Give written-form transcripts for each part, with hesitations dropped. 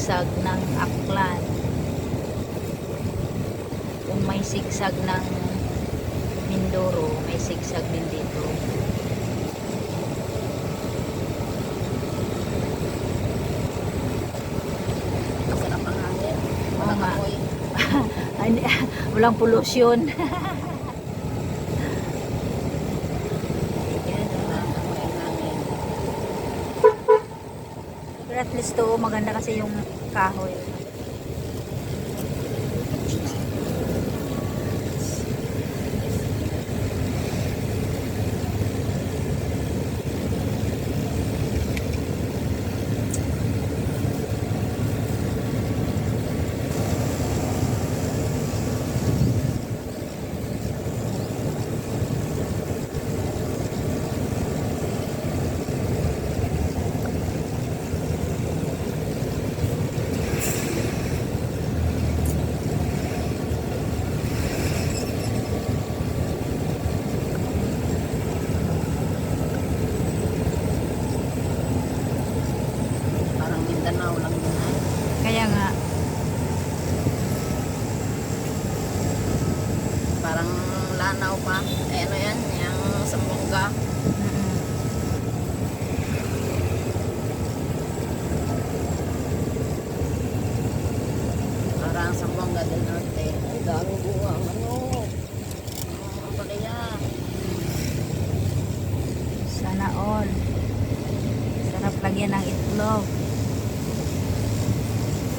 sigsag ng Aklan. Kung may sigsag ng Mindoro, may sigsag din dito. Masarap ang hangin. Walang nga. amoy. Walang pollution. Walang amoy ang hangin. Pero at least to, maganda kasi yung kahoy. Parang Mindanao lang yun ay. Kaya nga, Parang Lanao pa. Eh ano yan? Yung Sambonga. Parang Sambonga del Norte. Ay, dami bunga. Ano? Ang palaya. sana all. Sarap lagyan ng itlog.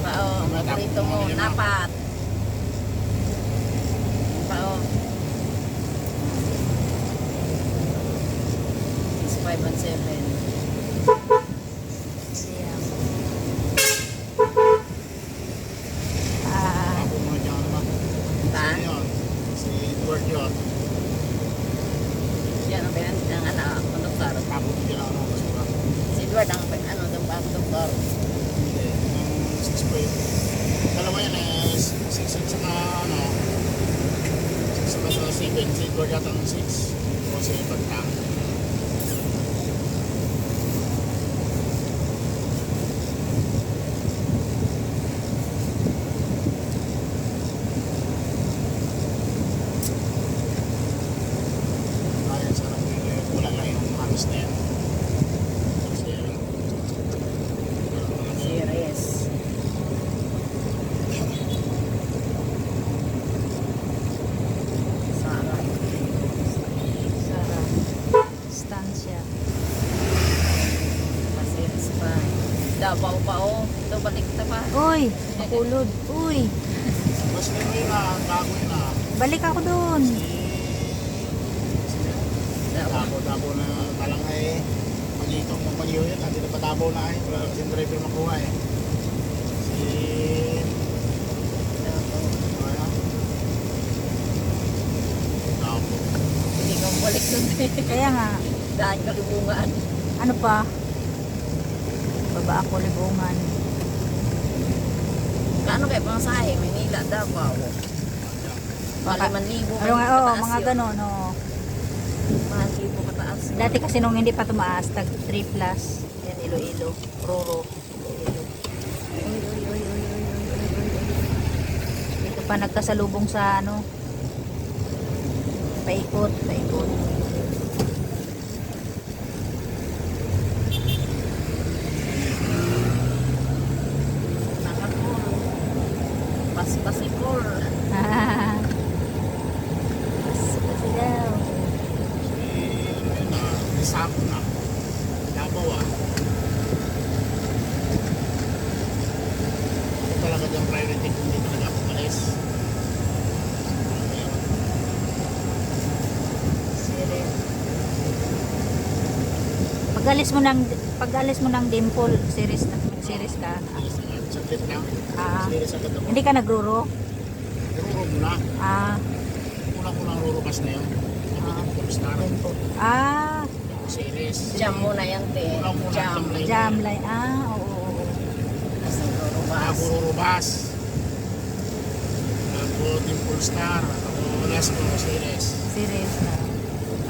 Pao, paborito mo. Napat. Pao. 6, 5, and 7. Siyam. Ah, Ako mga dyan naman. Saan? Yun. Si Edward yun. Yan ang yan. Ang anak. Konduktor. Tapos hindi lang ako basta. Si Edward ang ano doon ba? Konduktor. Hindi. Ang 6 dalawa yan eh. 6 at saka ano. 6 at saka 7. Si Edward yata ang 6. O si Pagka. Ayan, sarap yun eh. Kulang lang yung hamis na yan. Kasi Series. Sarap. sarap. Stansya. Series pa. Davao pa oh. Ito balik na pa. Uy, makulod. Uy, mas yun na, bago na. balik ako doon. Davao. Dabo na talang ay magitong ng pag-iho yan. Hindi na patabaw na ay. Wala kasing driver makuha eh. Si... Davao. Ano? Dabo. Hindi kang balik doon eh. Kaya nga, Dahil kalubungan. ano pa? Baba ako libungan. Kano kayo pang sahe? Manila, Davao. Baka- 5,000. Ano nga, oo, mga ganon, oo. 5,000 kataas. Dati kasi nung hindi pa tumaas, tag 3 plus. Yan, Iloilo. Roro. Iloilo. Dito pa nagkasalubong sa ano. Paikot, paikot. Nakapul. Paspasipol. Kasi daw. Si... Ano na, Isako na. Dabaw ah. Ito talaga dyan priority kung hindi talaga ako malis. Sirip. Pag-alis mo ng dimple, series ka. Saglit lang. Ah. Saglit sa ganda mo. Hindi ka nagruro? Ruro mo na. Ah, Kulang-kulang rurukas na yun. Star. dimple. Ah, Series. Jam muna yan, te. Kulang muna Jam. ang line. jam line. Ah, oo, oo, oo. Kasi rurubas. Ako rurubas. Ako Dimple Star. Ako Lesco Series. Series na.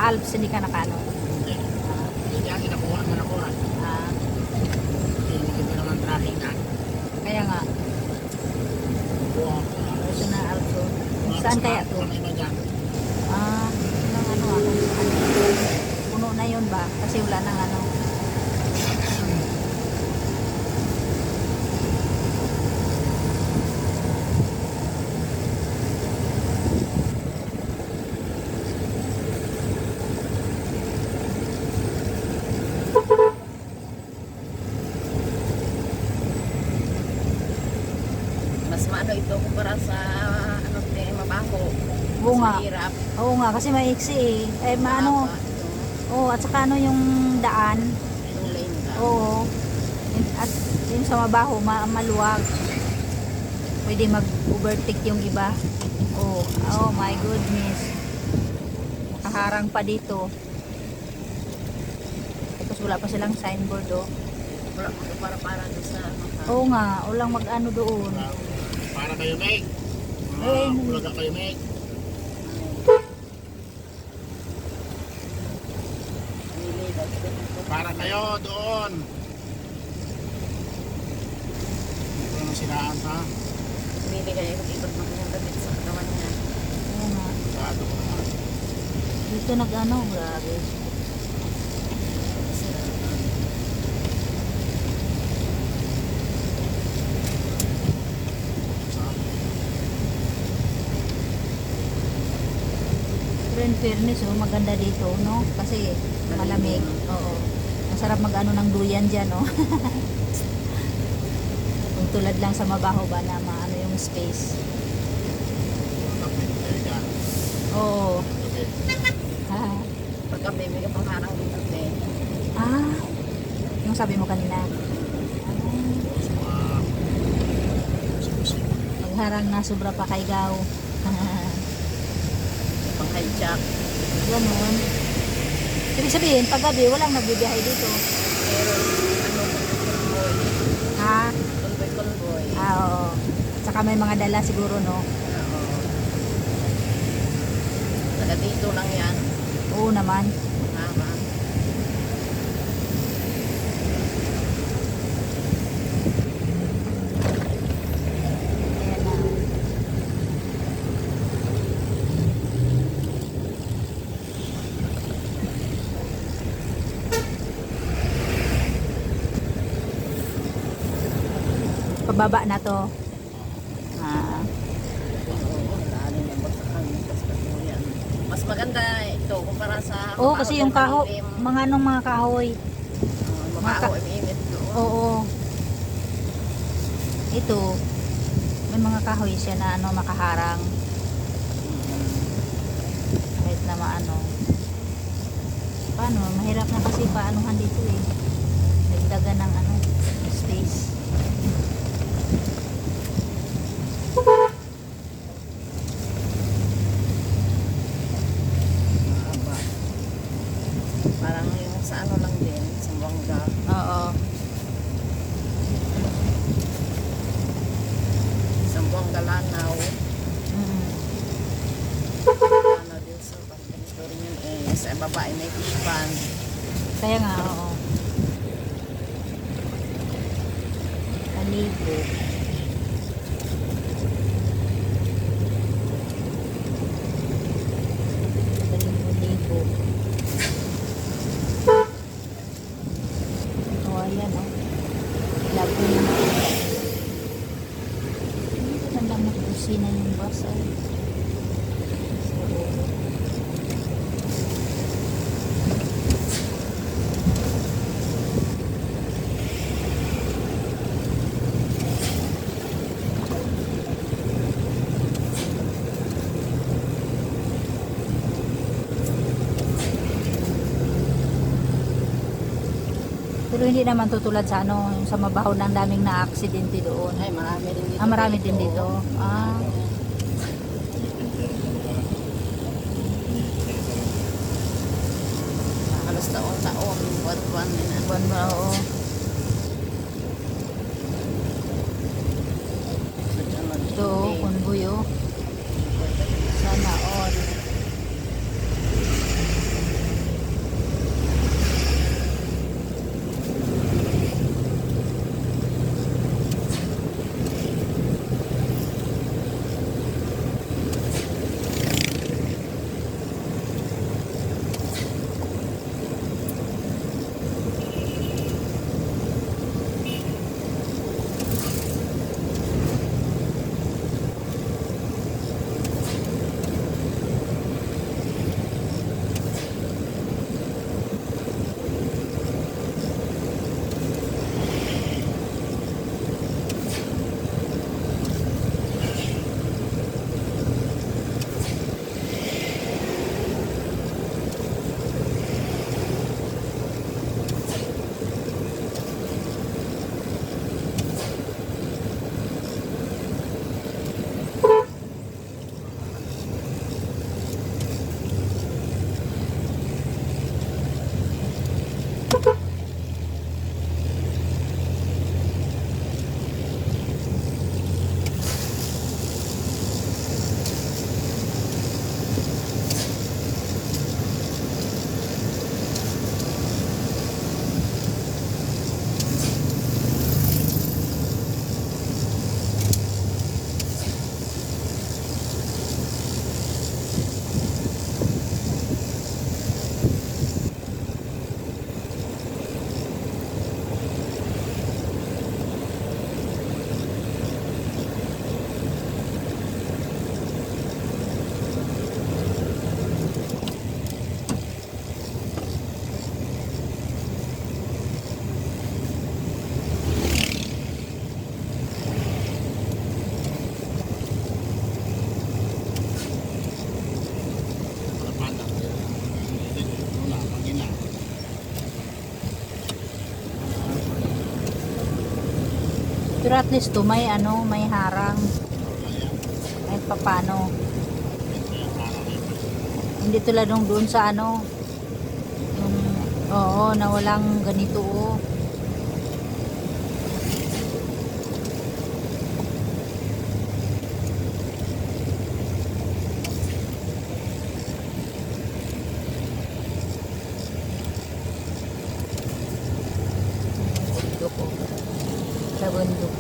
Alps, hindi ka nakano. Hindi. Hindi yan, inakuha man ako. Ah, Hindi maganda naman tracking na. kaya nga. Kasi wala nang ano. Mas maano ito kumpara sa ano mabaho. Oo Mas nga. mahirap. Oo nga, kasi maiksi eh. Eh, maano, Mahaba ito. oo, at saka ano yung daan. Yung lane ka. Oo. At yung sa mabaho, maluwag. Pwede mag-overtake yung iba. Oh, oh my goodness. Nakaharang pa dito. Tapos wala pa silang signboard, oh. Wala para doon sa ano ka. Oo nga, walang mag-ano doon. Para kayo, Meg. Eh, Bulaga kayo, Meg. Para kayo doon. Ito na sinaan, ha? Pili kayo ikot ng kanyang damit sa katawan niya. Oo nga. Sigado ko na. Dito nag-ano, grabe. Pero in fairness, oh, maganda dito, no? Kasi malamig. Oo. Masarap mag-ano ng duyan dyan, no? Kung tulad lang sa mabaho ba na maano yung space. Tapos kayo dyan. Oo. Okay. Ah. Pagka may ka pang harang dito, Ah. Yung sabi mo kanina. Sa mga sipusipon. Pagharang na sobra pa kay Gaw. may pang hijack. Ganun. Ibig sabihin, pag gabi, walang nagbibiyahe dito. Pero ano, convoy. Ha? Convoy. Ah, oo. Saka may mga dala siguro, no? Oo. Taga dito lang yan. Oo naman. Tama. Ayan na. Pababa na to. Ah. Oo, lalim yung bagsakan. Yan. Mas maganda ito kumpara sa Oo, kasi yung kaho, malilim. mga anong mga kahoy. Mabaho ang init doon. Oo. Ito, may mga kahoy siya na ano, makaharang. Kahit na maano. Paano? Mahirap na kasi paanuhan dito eh. Nagdagan ng ano, space. Mahaba. Parang yung sa ano lang din, sa Buanga. Oo. Sa Buanga Lanao. Mm. Lanao din sa pag-story yun eh. Sa babae may fish pan. Kaya nga, oo. Palibo. Palibo-libo. Oh, ayan, oh. Labo naman. Hindi ko lang magkusina yung bus, ay. Sa ulo. Pero hindi naman tutulad sa ano, yung sa mabaho ng daming na-aksidente doon. Ay, marami din dito. Ah, marami din dito. Ah, Halos taon-taon, buwan-buwan din. buwan ba, oo. Ito, convoy, oh. Sana all. Pero at least to may ano, may harang. Ayan. Kahit papano. Ayan, parang yun. Hindi tulad nung doon sa ano. Yung, oo, na walang ganito oh. Bundok oh. Sa bundok.